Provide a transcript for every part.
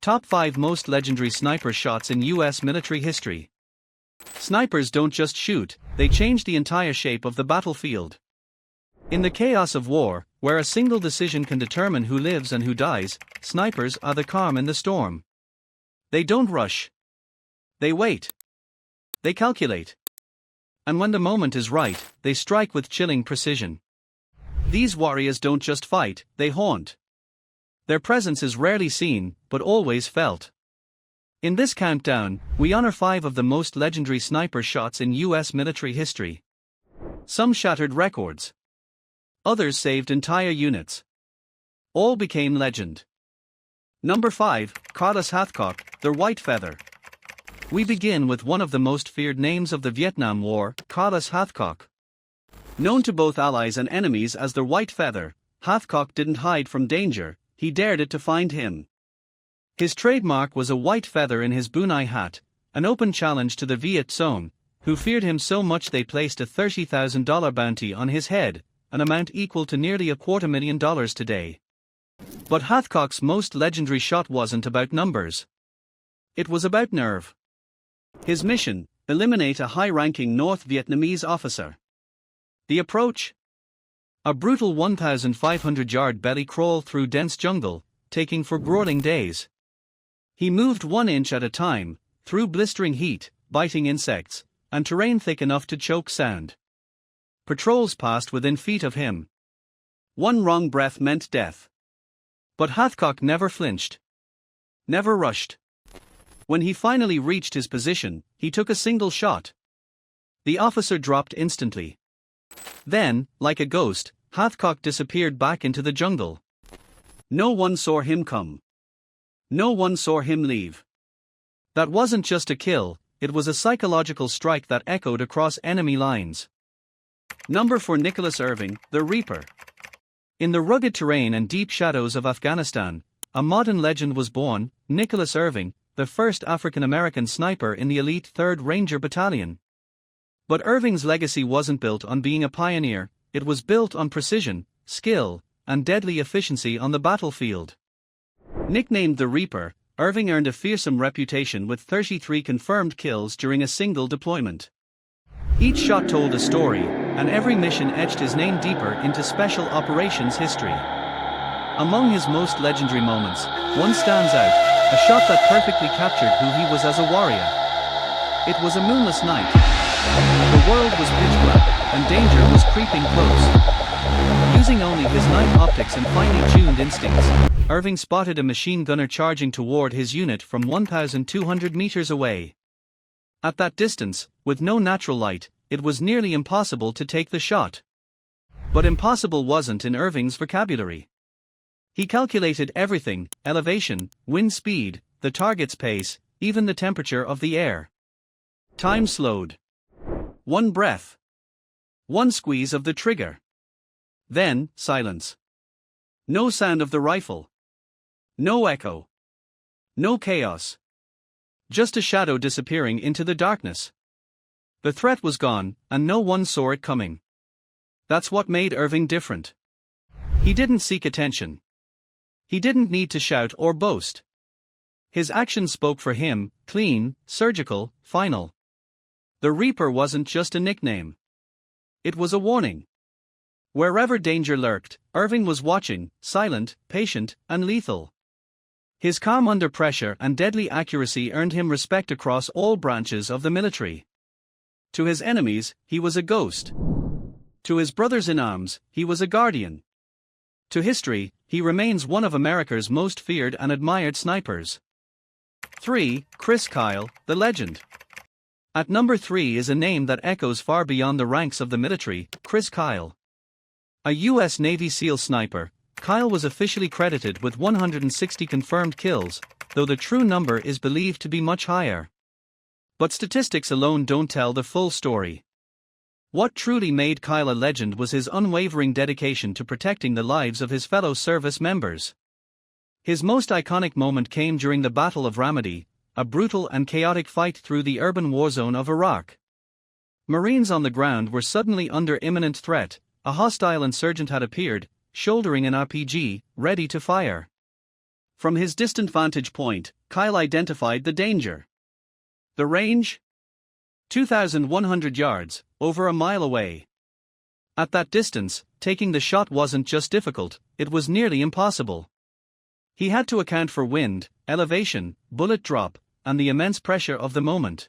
Top 5 Most Legendary Sniper Shots in U.S. Military History. Snipers don't just shoot, they change the entire shape of the battlefield. In the chaos of war, where a single decision can determine who lives and who dies, snipers are the calm in the storm. They don't rush. They wait. They calculate. And when the moment is right, they strike with chilling precision. These warriors don't just fight, they haunt. Their presence is rarely seen, but always felt. In this countdown, we honor 5 of the most legendary sniper shots in U.S. military history. Some shattered records. Others saved entire units. All became legend. Number 5, Carlos Hathcock, the White Feather. We begin with one of the most feared names of the Vietnam War, Carlos Hathcock. Known to both allies and enemies as the White Feather, Hathcock didn't hide from danger, he dared it to find him. His trademark was a white feather in his bunai hat, an open challenge to the Viet Cong, who feared him so much they placed a $30,000 bounty on his head, an amount equal to nearly $250,000 today. But Hathcock's most legendary shot wasn't about numbers. It was about nerve. His mission: eliminate a high-ranking North Vietnamese officer. The approach? A brutal 1,500-yard belly crawl through dense jungle, taking for grueling days. He moved 1 inch at a time, through blistering heat, biting insects, and terrain thick enough to choke sound. Patrols passed within feet of him. One wrong breath meant death. But Hathcock never flinched. Never rushed. When he finally reached his position, he took a single shot. The officer dropped instantly. Then, like a ghost, Hathcock disappeared back into the jungle. No one saw him come. No one saw him leave. That wasn't just a kill, it was a psychological strike that echoed across enemy lines. Number 4, Nicholas Irving, the Reaper. In the rugged terrain and deep shadows of Afghanistan, a modern legend was born, Nicholas Irving, the first African-American sniper in the elite 3rd Ranger Battalion. But Irving's legacy wasn't built on being a pioneer, it was built on precision, skill, and deadly efficiency on the battlefield. Nicknamed the Reaper, Irving earned a fearsome reputation with 33 confirmed kills during a single deployment. Each shot told a story, and every mission etched his name deeper into Special Operations history. Among his most legendary moments, one stands out, a shot that perfectly captured who he was as a warrior. It was a moonless night. The world was pitch black, and danger was creeping close. Using only his night optics and finely tuned instincts, Irving spotted a machine gunner charging toward his unit from 1,200 meters away. At that distance, with no natural light, it was nearly impossible to take the shot. But impossible wasn't in Irving's vocabulary. He calculated everything: elevation, wind speed, the target's pace, even the temperature of the air. Time slowed. 1 breath. 1 squeeze of the trigger. Then, silence. No sound of the rifle. No echo. No chaos. Just a shadow disappearing into the darkness. The threat was gone, and no one saw it coming. That's what made Irving different. He didn't seek attention. He didn't need to shout or boast. His actions spoke for him, clean, surgical, final. The Reaper wasn't just a nickname. It was a warning. Wherever danger lurked, Irving was watching, silent, patient, and lethal. His calm under pressure and deadly accuracy earned him respect across all branches of the military. To his enemies, he was a ghost. To his brothers in arms, he was a guardian. To history, he remains one of America's most feared and admired snipers. 3. Chris Kyle, the legend. At number 3 is a name that echoes far beyond the ranks of the military: Chris Kyle. A U.S. Navy SEAL sniper, Kyle was officially credited with 160 confirmed kills, though the true number is believed to be much higher. But statistics alone don't tell the full story. What truly made Kyle a legend was his unwavering dedication to protecting the lives of his fellow service members. His most iconic moment came during the Battle of Ramadi, a brutal and chaotic fight through the urban war zone of Iraq. Marines on the ground were suddenly under imminent threat. A hostile insurgent had appeared, shouldering an RPG, ready to fire. From his distant vantage point, Kyle identified the danger. The range? 2,100 yards, over a mile away. At that distance, taking the shot wasn't just difficult, it was nearly impossible. He had to account for wind, elevation, bullet drop, and the immense pressure of the moment.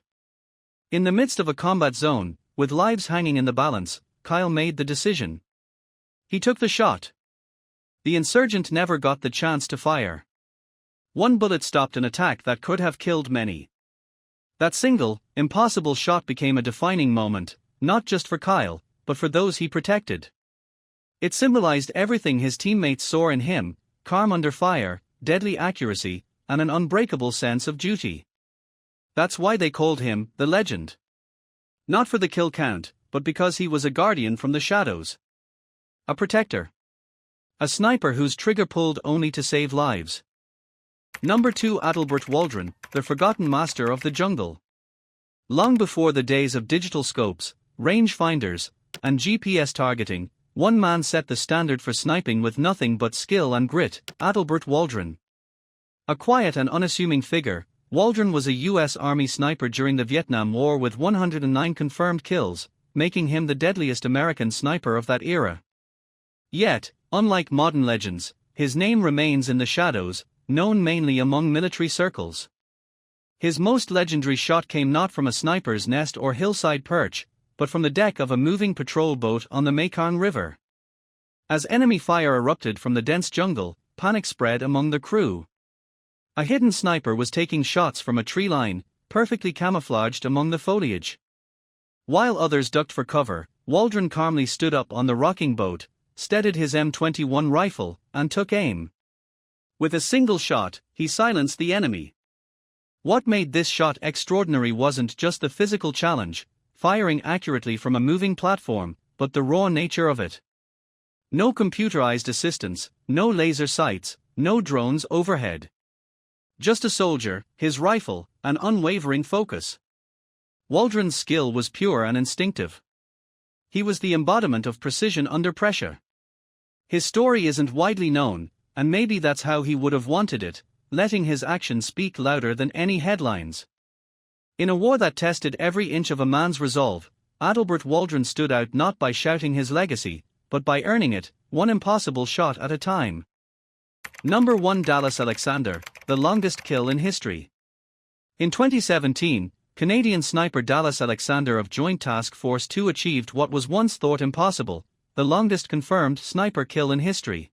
In the midst of a combat zone, with lives hanging in the balance, Kyle made the decision. He took the shot. The insurgent never got the chance to fire. One bullet stopped an attack that could have killed many. That single, impossible shot became a defining moment, not just for Kyle, but for those he protected. It symbolized everything his teammates saw in him: calm under fire, deadly accuracy, and an unbreakable sense of duty. That's why they called him the Legend. Not for the kill count, but because he was a guardian from the shadows. A protector. A sniper whose trigger pulled only to save lives. Number 2. Adelbert Waldron, the forgotten master of the jungle. Long before the days of digital scopes, range finders, and GPS targeting, one man set the standard for sniping with nothing but skill and grit: Adelbert Waldron. A quiet and unassuming figure, Waldron was a U.S. Army sniper during the Vietnam War with 109 confirmed kills, making him the deadliest American sniper of that era. Yet, unlike modern legends, his name remains in the shadows, known mainly among military circles. His most legendary shot came not from a sniper's nest or hillside perch, but from the deck of a moving patrol boat on the Mekong River. As enemy fire erupted from the dense jungle, panic spread among the crew. A hidden sniper was taking shots from a tree line, perfectly camouflaged among the foliage. While others ducked for cover, Waldron calmly stood up on the rocking boat, steadied his M21 rifle, and took aim. With a single shot, he silenced the enemy. What made this shot extraordinary wasn't just the physical challenge, firing accurately from a moving platform, but the raw nature of it. No computerized assistance, no laser sights, no drones overhead. Just a soldier, his rifle, and unwavering focus. Waldron's skill was pure and instinctive. He was the embodiment of precision under pressure. His story isn't widely known, and maybe that's how he would have wanted it, letting his actions speak louder than any headlines. In a war that tested every inch of a man's resolve, Adelbert Waldron stood out not by shouting his legacy, but by earning it, one impossible shot at a time. Number 1. Dallas Alexander, the longest kill in history. In 2017, Canadian sniper Dallas Alexander of Joint Task Force 2 achieved what was once thought impossible: the longest confirmed sniper kill in history.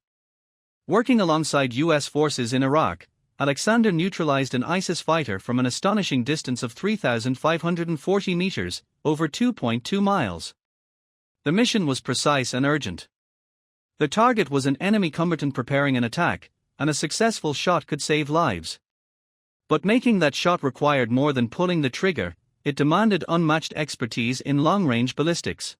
Working alongside U.S. forces in Iraq, Alexander neutralized an ISIS fighter from an astonishing distance of 3,540 meters, over 2.2 miles. The mission was precise and urgent. The target was an enemy combatant preparing an attack, and a successful shot could save lives. But making that shot required more than pulling the trigger; it demanded unmatched expertise in long-range ballistics.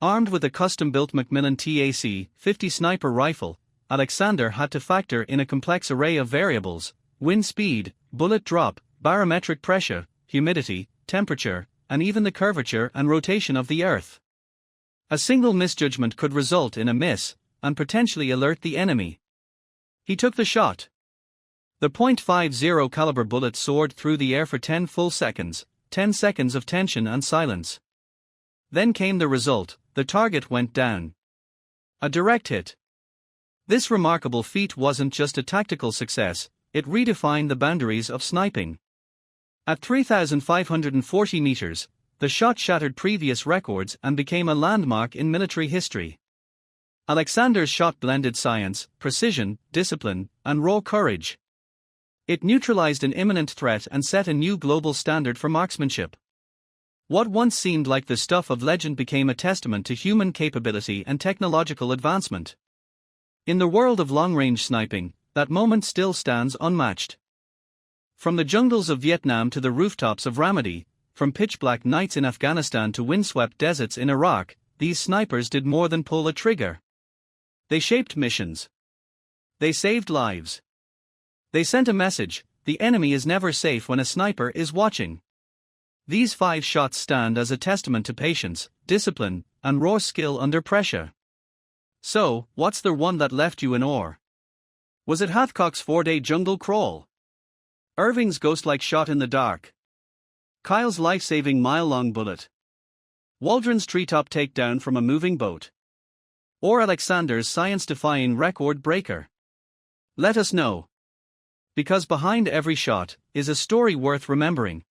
Armed with a custom-built Macmillan TAC-50 sniper rifle, Alexander had to factor in a complex array of variables: wind speed, bullet drop, barometric pressure, humidity, temperature, and even the curvature and rotation of the Earth. A single misjudgment could result in a miss, and potentially alert the enemy. He took the shot. The .50 caliber bullet soared through the air for 10 full seconds, 10 seconds of tension and silence. Then came the result: the target went down. A direct hit. This remarkable feat wasn't just a tactical success, it redefined the boundaries of sniping. At 3,540 meters, the shot shattered previous records and became a landmark in military history. Alexander's shot blended science, precision, discipline, and raw courage. It neutralized an imminent threat and set a new global standard for marksmanship. What once seemed like the stuff of legend became a testament to human capability and technological advancement. In the world of long-range sniping, that moment still stands unmatched. From the jungles of Vietnam to the rooftops of Ramadi, from pitch-black nights in Afghanistan to windswept deserts in Iraq, these snipers did more than pull a trigger. They shaped missions. They saved lives. They sent a message: the enemy is never safe when a sniper is watching. These 5 shots stand as a testament to patience, discipline, and raw skill under pressure. So, what's the one that left you in awe? Was it Hathcock's 4-day jungle crawl? Irving's ghost-like shot in the dark? Kyle's life-saving mile-long bullet? Waldron's treetop takedown from a moving boat? Or Alexander's science-defying record breaker? Let us know. Because behind every shot is a story worth remembering.